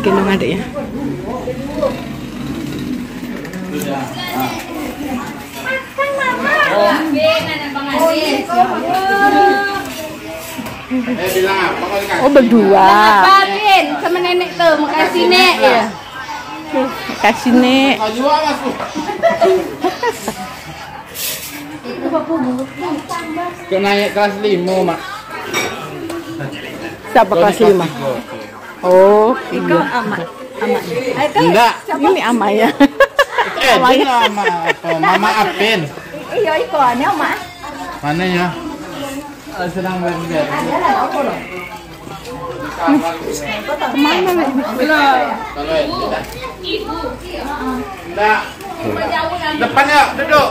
gendong adik ya. Oh berdua. Apaan sama nenek tuh, makasih nek ya. Makasih nek. Kau naik kelas 5 mak. Siapa kelas 5? Oh, Iko ama. Enggak. ini Amaya. Ini nama apa? Mama Apin. Iya Iko ane ama. Mana ya? Sedang belajar. Kemana nih? Ibu. Enggak. Depan ya, duduk.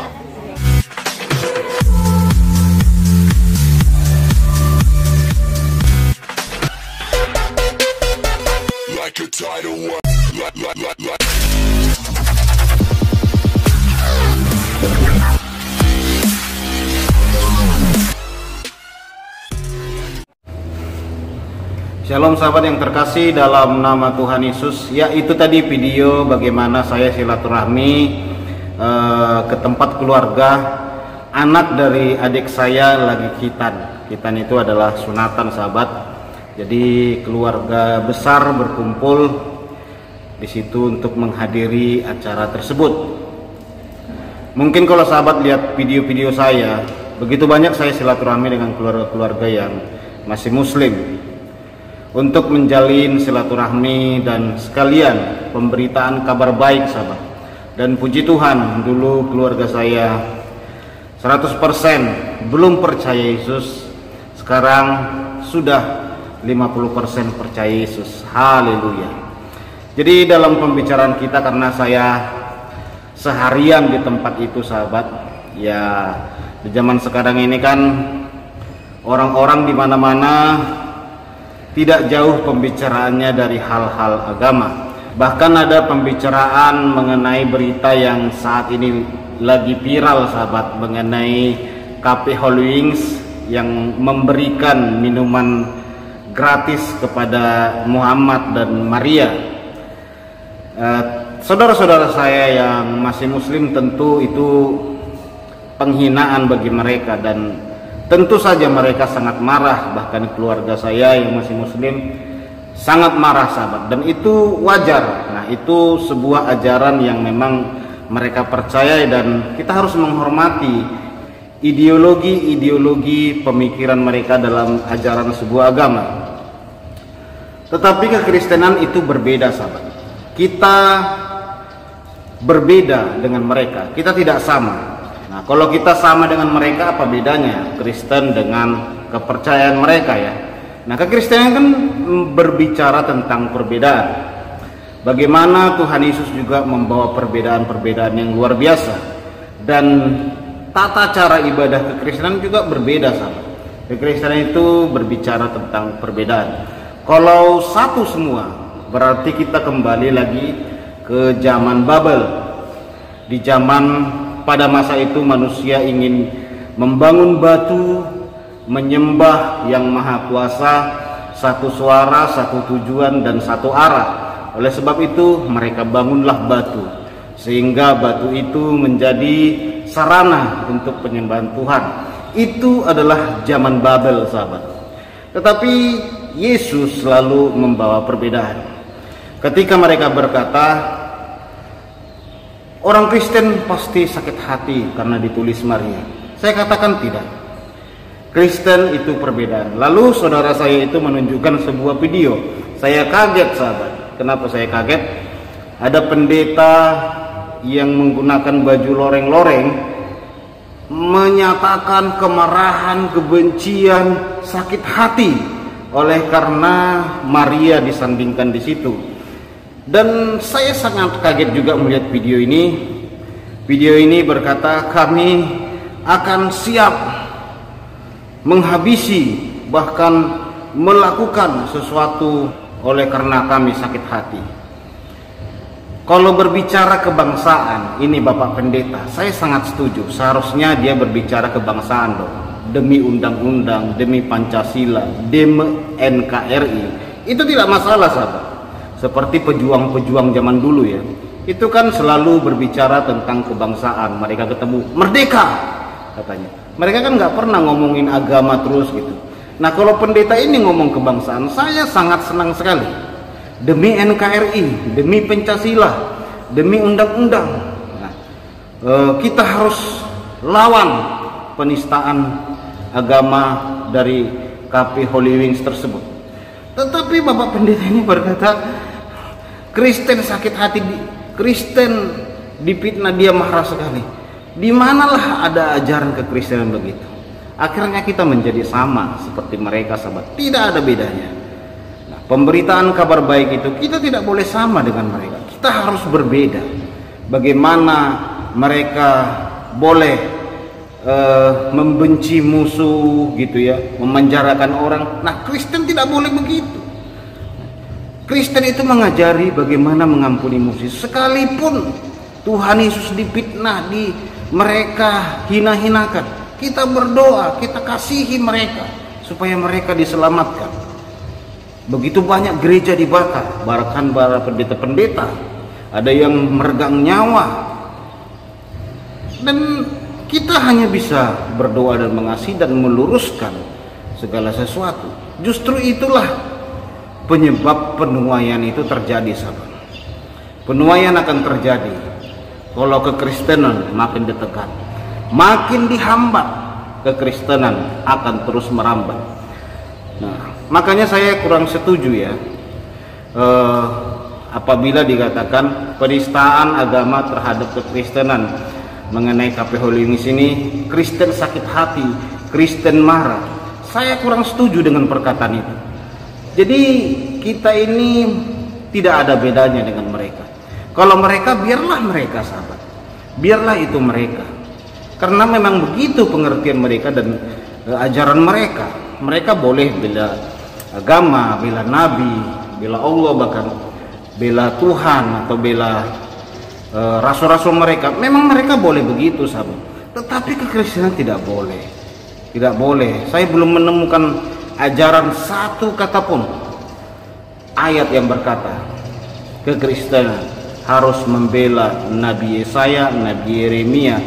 Like a tidal wave. Shalom sahabat yang terkasih dalam nama Tuhan Yesus. Ya, itu tadi video bagaimana saya silaturahmi ke tempat keluarga anak dari adik saya lagi khitan. Khitan itu adalah sunatan sahabat. Jadi keluarga besar berkumpul di situ untuk menghadiri acara tersebut. Mungkin kalau sahabat lihat video-video saya, begitu banyak saya silaturahmi dengan keluarga-keluarga yang masih muslim untuk menjalin silaturahmi dan sekalian pemberitaan kabar baik sahabat. Dan puji Tuhan, dulu keluarga saya 100% belum percaya Yesus, sekarang sudah 50% percaya Yesus. Haleluya. Jadi dalam pembicaraan kita, karena saya seharian di tempat itu sahabat, ya di zaman sekarang ini kan orang-orang di mana-mana tidak jauh pembicaraannya dari hal-hal agama. Bahkan ada pembicaraan mengenai berita yang saat ini lagi viral sahabat, mengenai Cafe Holy Wings yang memberikan minuman gratis kepada Muhammad dan Maria. Saudara-saudara saya yang masih muslim, tentu itu penghinaan bagi mereka, dan tentu saja mereka sangat marah. Bahkan keluarga saya yang masih muslim sangat marah sahabat, dan itu wajar. Nah, itu sebuah ajaran yang memang mereka percaya, dan kita harus menghormati ideologi pemikiran mereka dalam ajaran sebuah agama. Tetapi kekristenan itu berbeda sahabat. Kita berbeda dengan mereka, kita tidak sama. Nah, kalau kita sama dengan mereka, apa bedanya Kristen dengan kepercayaan mereka ya? Nah, kekristenan kan berbicara tentang perbedaan. Bagaimana Tuhan Yesus juga membawa perbedaan-perbedaan yang luar biasa. Dan tata cara ibadah kekristenan juga berbeda sahabat. Kekristenan itu berbicara tentang perbedaan. Kalau satu semua, berarti kita kembali lagi ke zaman Babel. Di zaman pada masa itu manusia ingin membangun batu, menyembah yang maha kuasa, satu suara, satu tujuan, dan satu arah. Oleh sebab itu mereka bangunlah batu, sehingga batu itu menjadi sarana untuk penyembahan Tuhan. Itu adalah zaman Babel sahabat. Tetapi Yesus selalu membawa perbedaan. Ketika mereka berkata, orang Kristen pasti sakit hati karena ditulis Maria, saya katakan tidak. Kristen itu perbedaan. Lalu saudara saya itu menunjukkan sebuah video. Saya kaget sahabat. Kenapa saya kaget? Ada pendeta yang menggunakan baju loreng-loreng menyatakan kemarahan, kebencian, sakit hati oleh karena Maria disandingkan di situ. Dan saya sangat kaget juga melihat video ini. Video ini berkata, kami akan siap menghabisi, bahkan melakukan sesuatu oleh karena kami sakit hati. Kalau berbicara kebangsaan, ini Bapak Pendeta, saya sangat setuju. Seharusnya dia berbicara kebangsaan dong. Demi undang-undang, demi Pancasila, demi NKRI. Itu tidak masalah sahabat. seperti pejuang-pejuang zaman dulu ya. Itu kan selalu berbicara tentang kebangsaan. Mereka ketemu merdeka katanya. Mereka kan nggak pernah ngomongin agama terus gitu. Nah kalau pendeta ini ngomong kebangsaan, saya sangat senang sekali. Demi NKRI, demi Pancasila, demi undang-undang, nah, kita harus lawan penistaan agama dari KP Holy Wings tersebut. Tetapi Bapak Pendeta ini berkata, Kristen sakit hati, Kristen dipitnah, dia marah sekali. Di manalah ada ajaran kekristenan begitu? Akhirnya kita menjadi sama seperti mereka, sahabat. Tidak ada bedanya. Nah, pemberitaan kabar baik itu kita tidak boleh sama dengan mereka. Kita harus berbeda. Bagaimana mereka boleh membenci musuh gitu ya, memenjarakan orang. Nah, Kristen tidak boleh begitu. Kristen itu mengajari bagaimana mengampuni musuh. Sekalipun Tuhan Yesus dipitnah, mereka hina-hinakan, kita berdoa, kita kasihi mereka supaya mereka diselamatkan. Begitu banyak gereja dibakar, bahkan para pendeta-pendeta ada yang meregang nyawa. Dan kita hanya bisa berdoa dan mengasihi dan meluruskan segala sesuatu. Justru itulah penyebab penuaian itu terjadi, sahabat. Penuaian akan terjadi kalau kekristenan makin ditekan, makin dihambat, kekristenan akan terus merambat. Nah, makanya saya kurang setuju ya apabila dikatakan penistaan agama terhadap kekristenan. Mengenai KP Holy Wings ini, Kristen sakit hati, Kristen marah. Saya kurang setuju dengan perkataan itu. Jadi kita ini tidak ada bedanya dengan mereka. Kalau mereka, biarlah mereka, sahabat. Biarlah itu mereka. Karena memang begitu pengertian mereka dan ajaran mereka. Mereka boleh bela agama, bela nabi, bela Allah, bahkan bela Tuhan atau bela rasul-rasul mereka. Memang mereka boleh begitu, sahabat. Tetapi kekristenan tidak boleh. Tidak boleh. Saya belum menemukan ajaran satu kata pun ayat yang berkata kekristenan harus membela Nabi Yesaya, Nabi Yeremia.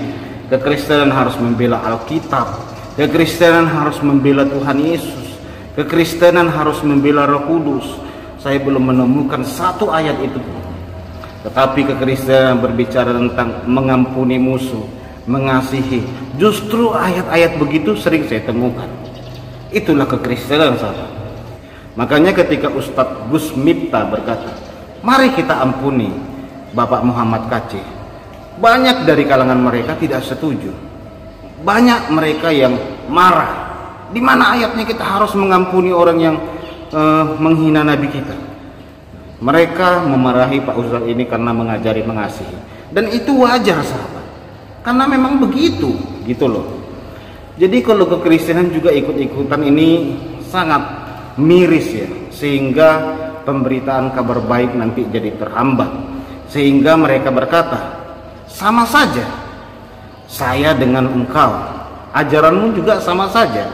Kekristenan harus membela Alkitab. Kekristenan harus membela Tuhan Yesus. Kekristenan harus membela Roh Kudus. Saya belum menemukan satu ayat itu pun. Tetapi kekristenan berbicara tentang mengampuni musuh, mengasihi. Justru ayat-ayat begitu sering saya temukan. Itulah kekristenan, sahabat. Makanya ketika Ustadz Gus Miftah berkata, mari kita ampuni Bapak Muhammad KC, banyak dari kalangan mereka tidak setuju. Banyak mereka yang marah. Di mana ayatnya kita harus mengampuni orang yang menghina Nabi kita? Mereka memarahi Pak Ustadz ini karena mengajari mengasihi. Dan itu wajar, sahabat. Karena memang begitu, gitu loh. Jadi kalau kekristenan juga ikut-ikutan ini sangat miris ya. Sehingga pemberitaan kabar baik nanti jadi terhambat. Sehingga mereka berkata, sama saja saya dengan engkau. Ajaranmu juga sama saja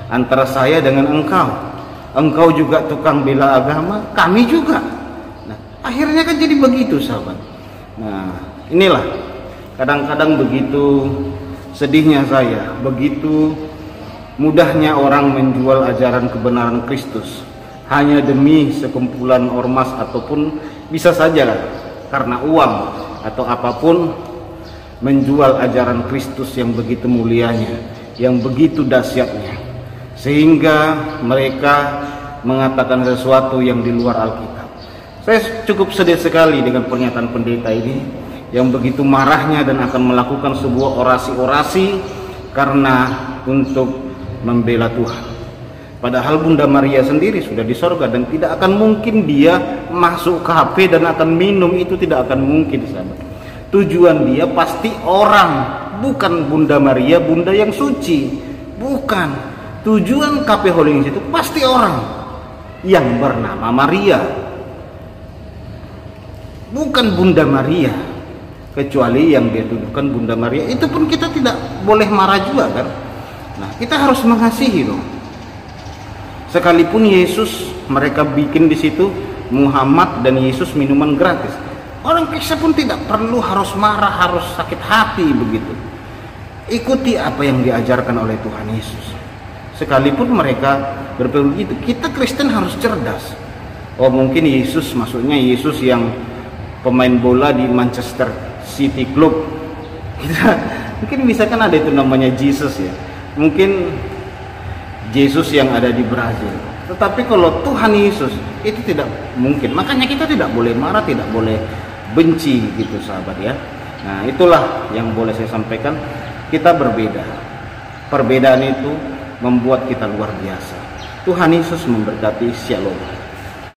antara saya dengan engkau. Engkau juga tukang bela agama, kami juga. Akhirnya kan jadi begitu, sahabat. Nah, inilah kadang-kadang begitu sedihnya saya, begitu mudahnya orang menjual ajaran kebenaran Kristus hanya demi sekumpulan ormas ataupun bisa saja karena uang atau apapun menjual ajaran Kristus yang begitu mulianya, yang begitu dahsyatnya, sehingga mereka mengatakan sesuatu yang di luar Alkitab. Saya cukup sedih sekali dengan pernyataan pendeta ini yang begitu marahnya dan akan melakukan sebuah orasi-orasi karena untuk membela Tuhan. Padahal Bunda Maria sendiri sudah di sorga dan tidak akan mungkin dia masuk kafe dan akan minum, itu tidak akan mungkin, sahabat. Tujuan dia pasti orang, bukan Bunda Maria, Bunda yang suci, bukan. Tujuan KP Holy Wings itu pasti orang yang bernama Maria, bukan Bunda Maria. Kecuali yang dia tuduhkan Bunda Maria, itu pun kita tidak boleh marah juga kan. Nah, kita harus mengasihi dong. Sekalipun Yesus mereka bikin di situ Muhammad dan Yesus minuman gratis. Orang Kristen pun tidak perlu harus marah, harus sakit hati begitu. Ikuti apa yang diajarkan oleh Tuhan Yesus. Sekalipun mereka berpikir begitu, kita Kristen harus cerdas. Oh mungkin Yesus, maksudnya Yesus yang pemain bola di Manchester City Club. Mungkin misalkan ada itu namanya Jesus ya. Mungkin Yesus yang ada di Brazil. Tetapi kalau Tuhan Yesus itu tidak mungkin. Makanya kita tidak boleh marah, tidak boleh benci gitu sahabat ya. Nah itulah yang boleh saya sampaikan. Kita berbeda. Perbedaan itu membuat kita luar biasa. Tuhan Yesus memberkati. Shalom.